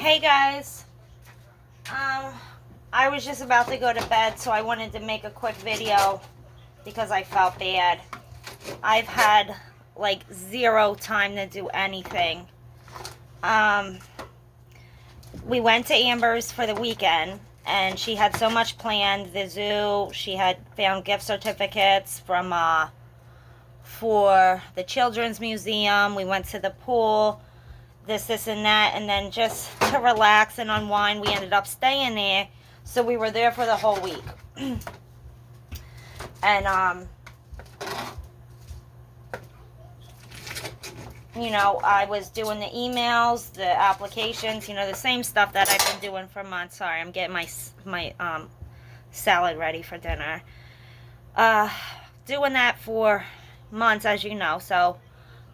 Hey guys, I was just about to go to bed, so I wanted to make a quick video because I felt bad. I've had like zero time to do anything. We went to Amber's for the weekend and she had so much planned. The zoo, she had found gift certificates from for the children's museum. We went to the pool, this and that, and then just to relax and unwind, we ended up staying there. So we were there for the whole week. And you know, I was doing the emails, the applications, you know, the same stuff that I've been doing for months. Sorry, I'm getting my salad ready for dinner. Doing that for months, as you know. So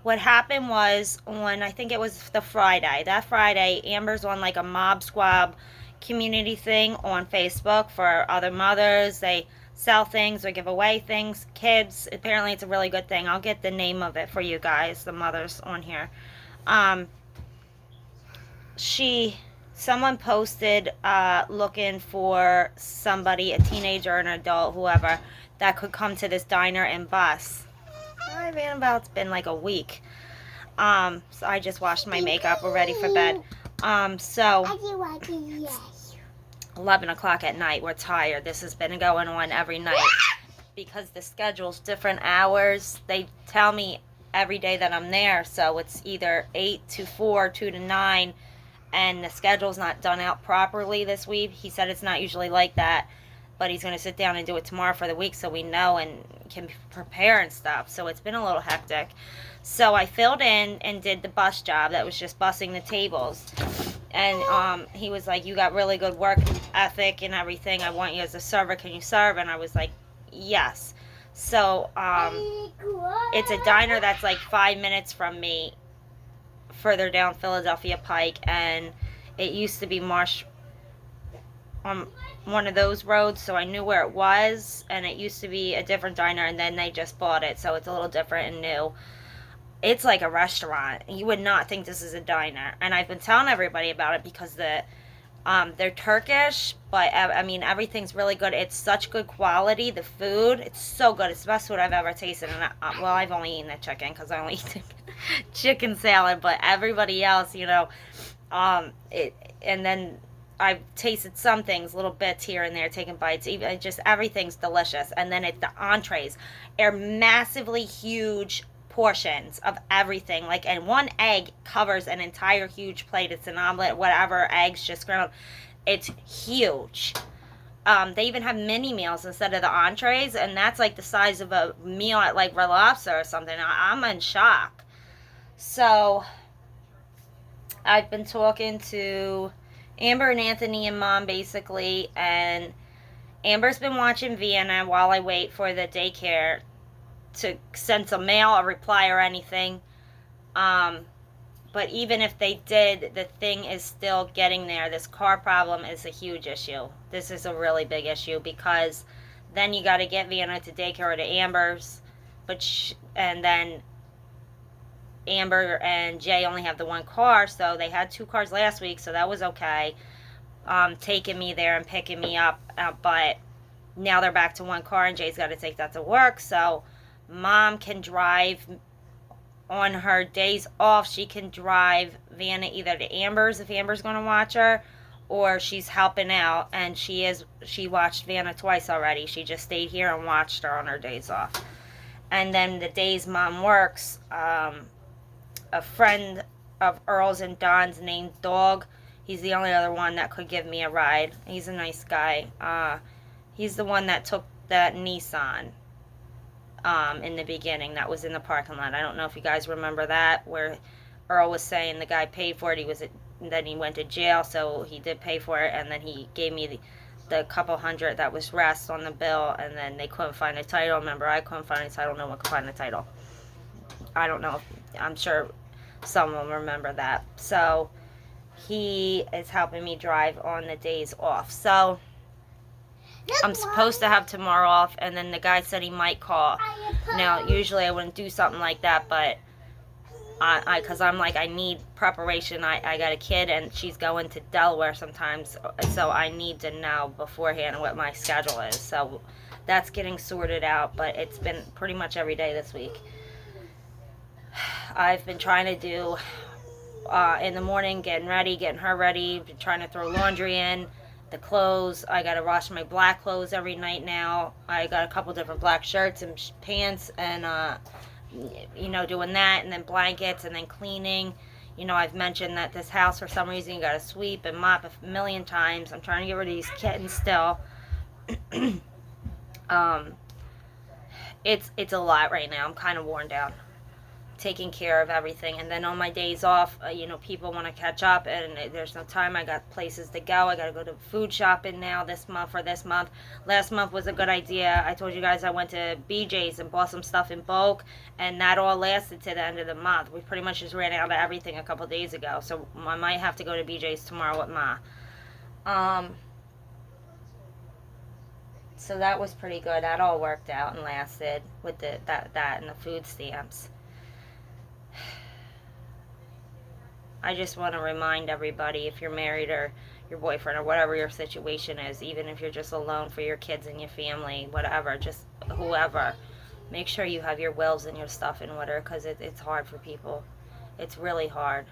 what happened was, on, I think it was that Friday, Amber's on like a Mob Squad community thing on Facebook for other mothers. They sell things or give away things, kids. Apparently it's a really good thing. I'll get the name of it for you guys, the mothers on here. Someone posted looking for somebody, a teenager, an adult, whoever, that could come to this diner and bus. It's been like a week. So I just washed my makeup. We're ready for bed. So 11 o'clock at night. We're tired. This has been going on every night because the schedule's different hours. They tell me every day that I'm there, so it's either 8 to 4, 2 to 9, and the schedule's not done out properly this week. He said it's not usually like that, but he's going to sit down and do it tomorrow for the week so we know and can prepare and stuff. So it's been a little hectic. So I filled in and did the bus job that was just bussing the tables. And he was like, you got really good work ethic and everything. I want you as a server. Can you serve? And I was like, yes. So it's a diner that's like 5 minutes from me, further down Philadelphia Pike. And it used to be Marsh on one of those roads, so I knew where it was. And it used to be a different diner, and then they just bought it, so it's a little different and new. It's like a restaurant. You would not think this is a diner. And I've been telling everybody about it because they're Turkish, but I mean, everything's really good. It's such good quality. The food, it's so good. It's the best food I've ever tasted. And well, I've only eaten the chicken because I only eat chicken salad, but everybody else, you know, and then I've tasted some things, little bits here and there, taking bites. Even just everything's delicious. And then the entrees are massively huge portions of everything, like, and one egg covers an entire huge plate. It's an omelet, whatever, eggs just ground. It's huge. They even have mini meals instead of the entrees, and that's like the size of a meal at like Red Lobster or something. I'm in shock. So I've been talking to Amber and Anthony and Mom basically, and Amber's been watching Vienna while I wait for the daycare to send some mail, a reply, or anything. But even if they did, the thing is still getting there. This car problem is a huge issue. This is a really big issue because then you got to get Vienna to daycare or to Amber's, and then Amber and Jay only have the one car, so they had 2 cars last week, so that was okay, taking me there and picking me up, but now they're back to 1 car, and Jay's got to take that to work. So Mom can drive on her days off. She can drive Vanna either to Amber's if Amber's going to watch her, or she's helping out, and she watched Vanna twice already. She just stayed here and watched her on her days off. And then the days Mom works, a friend of Earl's and Don's named Dog, he's the only other one that could give me a ride. He's a nice guy. He's the one that took that Nissan in the beginning that was in the parking lot. I don't know if you guys remember that, where Earl was saying the guy paid for it. Then he went to jail, so he did pay for it, and then he gave me the couple hundred that was rest on the bill, and then they couldn't find a title. Remember, I couldn't find a title. No one could find a title. I don't know. I'm sure some of them remember that. So he is helping me drive on the days off. So I'm supposed to have tomorrow off, and then the guy said he might call. Now, usually I wouldn't do something like that, but Because I'm like, I need preparation. I got a kid and she's going to Delaware sometimes, so I need to know beforehand what my schedule is. So that's getting sorted out, but it's been pretty much every day this week. I've been trying to do in the morning, getting her ready, been trying to throw laundry in, the clothes. I got to wash my black clothes every night now. I got a couple different black shirts and pants, and doing that, and then blankets, and then cleaning. I've mentioned that this house, for some reason, you got to sweep and mop a million times. I'm trying to get rid of these kittens still. It's a lot right now. I'm kind of worn down taking care of everything. And then on my days off, people want to catch up, and there's no time. I got places to go. I got to go to food shopping now this month. Last month was a good idea. I told you guys I went to BJ's and bought some stuff in bulk, and that all lasted to the end of the month. We pretty much just ran out of everything a couple days ago, so I might have to go to BJ's tomorrow with Ma. So that was pretty good. That all worked out and lasted with that and the food stamps. I just want to remind everybody, if you're married or your boyfriend or whatever your situation is, even if you're just alone for your kids and your family, whatever, just whoever, make sure you have your wills and your stuff in order, because it's hard for people. It's really hard.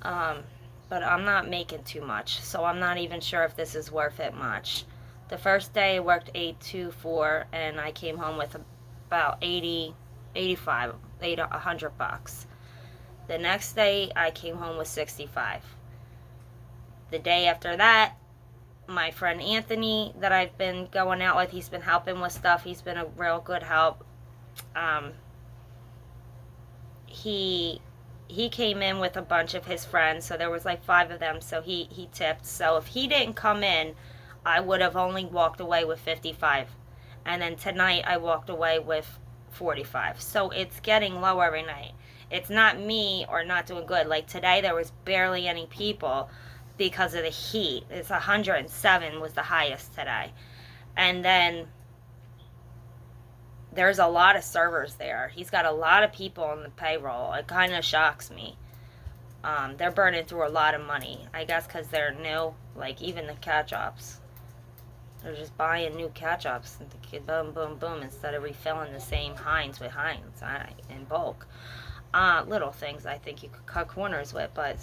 But I'm not making too much, so I'm not even sure if this is worth it much. The first day I worked 8 to 4, and I came home with about 100 bucks. The next day, I came home with 65. The day after that, my friend Anthony, that I've been going out with, he's been helping with stuff. He's been a real good help. He came in with a bunch of his friends, so there was like 5 of them, so he tipped. So if he didn't come in, I would have only walked away with 55. And then tonight, I walked away with 45. So it's getting low every night. It's not me or not doing good. Like today, there was barely any people because of the heat. It's 107 was the highest today. And then there's a lot of servers there. He's got a lot of people on the payroll. It kind of shocks me. They're burning through a lot of money. I guess because they're new, like even the catch-ups. They're just buying new catch-ups and boom, boom, boom, instead of refilling the same Heinz with Heinz in bulk. Little things I think you could cut corners with, but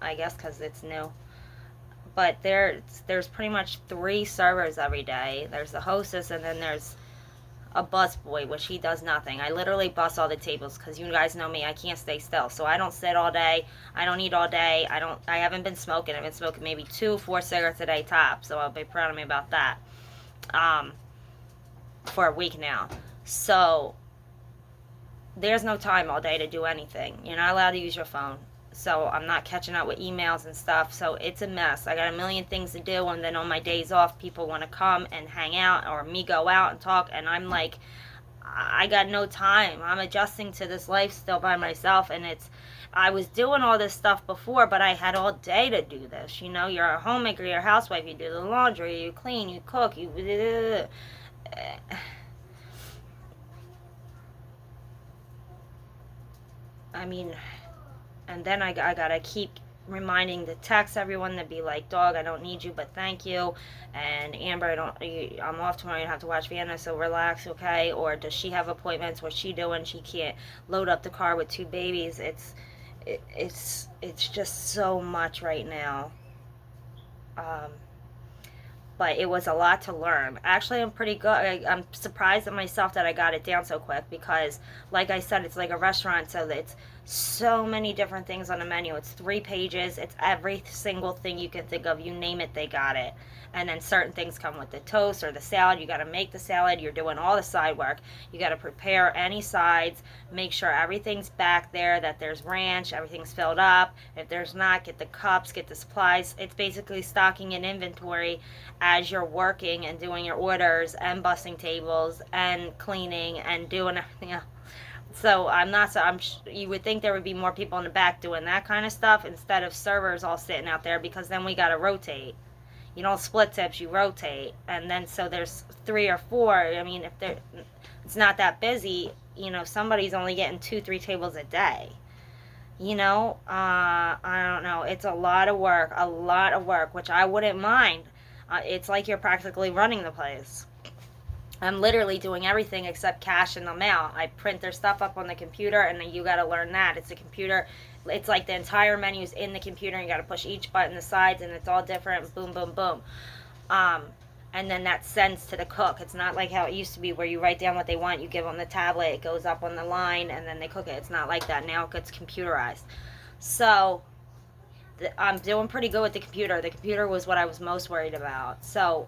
I guess because it's new. But there's pretty much 3 servers every day. There's the hostess, and then there's a busboy, which he does nothing. I literally bus all the tables, because you guys know me, I can't stay still. So I don't sit all day. I don't eat all day. I haven't been smoking. I've been smoking maybe 4 cigarettes a day top. So I'll be proud of me about that. For a week now. So there's no time all day to do anything. You're not allowed to use your phone. So I'm not catching up with emails and stuff. So it's a mess. I got a million things to do. And then on my days off, people want to come and hang out, or me go out and talk. And I'm like, I got no time. I'm adjusting to this life still by myself. And I was doing all this stuff before, but I had all day to do this. You're a homemaker, you're a housewife. You do the laundry, you clean, you cook, I mean, and then I gotta keep reminding to text everyone to be like, dog, I don't need you, but thank you. And Amber, I'm off tomorrow, you don't have to watch Vienna, so relax, okay? Or does she have appointments? What's she doing? She can't load up the car with 2 babies. It's just so much right now. But it was a lot to learn. Actually, I'm pretty good. I'm surprised at myself that I got it down so quick, because, like I said, it's like a restaurant, so it's so many different things on the menu. It's 3 pages. It's every single thing you can think of. You name it, they got it. And then certain things come with the toast or the salad. You got to make the salad. You're doing all the side work. You got to prepare any sides. Make sure everything's back there, that there's ranch, everything's filled up. If there's not, get the cups, get the supplies. It's basically stocking an inventory as you're working and doing your orders and bussing tables and cleaning and doing everything else. So you would think there would be more people in the back doing that kind of stuff instead of servers all sitting out there, because then we got to rotate. You don't split tips, you rotate. And then so there's 3 or 4. I mean, if it's not that busy, somebody's only getting 2-3 tables a day. I don't know. It's a lot of work, which I wouldn't mind. It's like you're practically running the place. I'm literally doing everything except cashing them out. I print their stuff up on the computer, and then you got to learn that. It's a computer. It's like the entire menu's in the computer, and you got to push each button the sides, and it's all different. Boom, boom, boom. Um, and then that sends to the cook. It's not like how it used to be where you write down what they want, you give them the tablet, it goes up on the line, and then they cook it. It's not like that. Now it gets computerized. So I'm doing pretty good with the computer. The computer was what I was most worried about. So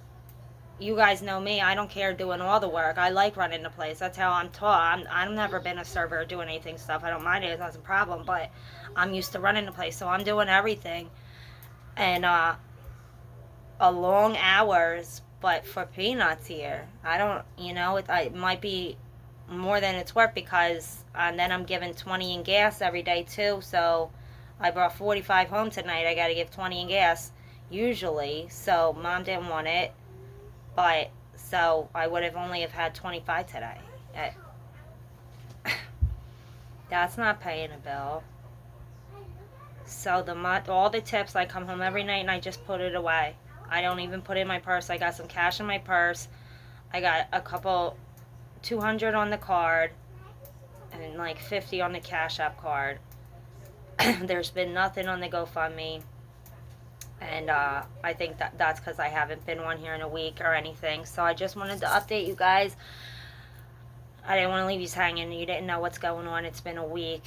you guys know me. I don't care doing all the work. I like running the place. That's how I'm taught. I've never been a server or doing anything stuff. I don't mind it. It's not a problem. But I'm used to running the place, so I'm doing everything. And a long hours, but for peanuts here. I don't, it might be more than it's worth because then I'm giving 20 in gas every day too. So I brought 45 home tonight. I got to give 20 in gas usually. So Mom didn't want it. But so I would have only have had 25 today. That's not paying a bill. So all the tips, I come home every night and I just put it away. I don't even put it in my purse. I got some cash in my purse. I got a couple 200 on the card and like 50 on the Cash App card. There's been nothing on the GoFundMe. And I think that's because I haven't been one here in a week or anything. So I just wanted to update you guys. I didn't want to leave you hanging. You didn't know what's going on. It's been a week.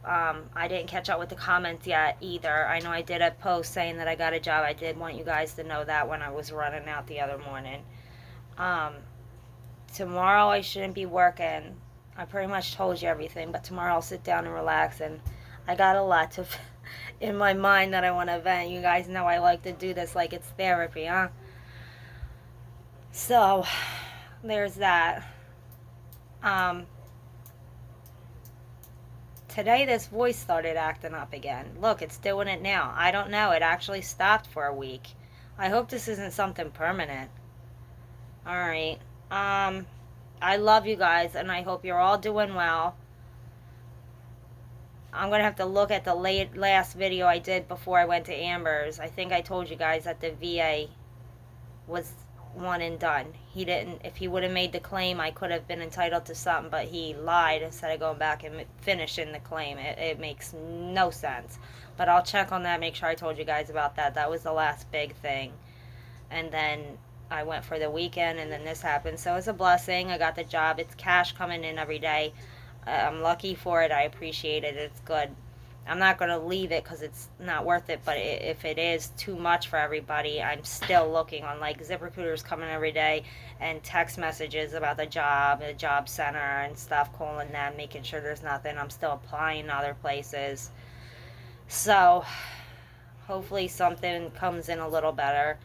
I didn't catch up with the comments yet either. I know I did a post saying that I got a job. I did want you guys to know that when I was running out the other morning. Tomorrow I shouldn't be working. I pretty much told you everything. But tomorrow I'll sit down and relax. And I got a lot to in my mind that I want to vent. You guys know I like to do this like it's therapy, huh? So, there's that. Today this voice started acting up again. Look, it's doing it now. I don't know. It actually stopped for a week. I hope this isn't something permanent. Alright. I love you guys, and I hope you're all doing well. I'm going to have to look at the last video I did before I went to Amber's. I think I told you guys that the VA was one and done. He didn't, if he would have made the claim, I could have been entitled to something, but he lied instead of going back and finishing the claim. It makes no sense. But I'll check on that, make sure I told you guys about that. That was the last big thing. And then I went for the weekend, and then this happened. So it's a blessing. I got the job. It's cash coming in every day. I'm lucky for it. I appreciate it. It's good. I'm not going to leave it because it's not worth it, but if it is too much for everybody, I'm still looking on, like, ZipRecruiter's coming every day, and text messages about the job center and stuff, calling them, making sure there's nothing. I'm still applying other places. So, hopefully something comes in a little better.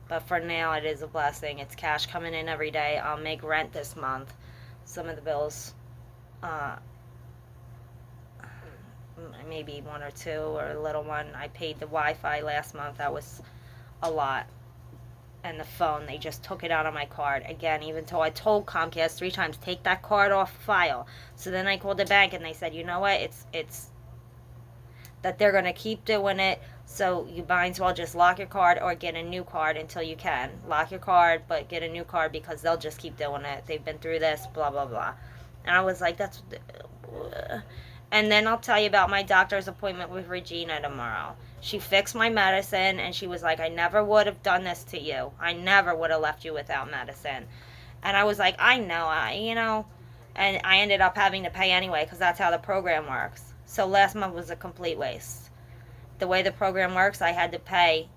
But for now, it is a blessing. It's cash coming in every day. I'll make rent this month. Some of the bills, maybe one or two, or a little one. I paid the Wi-Fi last month. That was a lot. And the phone, they just took it out of my card. Again, even though I told Comcast 3 times, take that card off file. So then I called the bank, and they said, you know what, it's that they're going to keep doing it. So you might as well just lock your card or get a new card until you can. Lock your card, but get a new card because they'll just keep doing it. They've been through this, blah, blah, blah. And I was like, that's... And then I'll tell you about my doctor's appointment with Regina tomorrow. She fixed my medicine, and she was like, I never would have done this to you. I never would have left you without medicine. And I was like, I know, and I ended up having to pay anyway because that's how the program works. So last month was a complete waste. The way the program works, I had to pay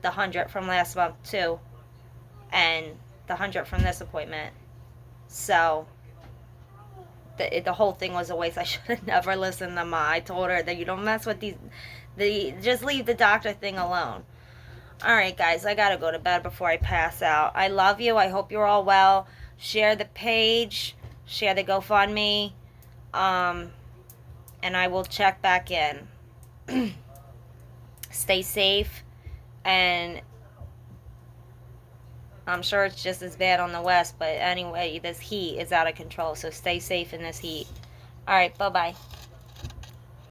the 100 from last month too, and the 100 from this appointment. So the whole thing was a waste. I should have never listened to Ma. I told her that you don't mess with just leave the doctor thing alone. Alright guys, I gotta go to bed before I pass out. I love you. I hope you're all well. Share the page. Share the GoFundMe. And I will check back in. Stay safe. And I'm sure it's just as bad on the west, but anyway, this heat is out of control, so stay safe in this heat. All right, bye-bye.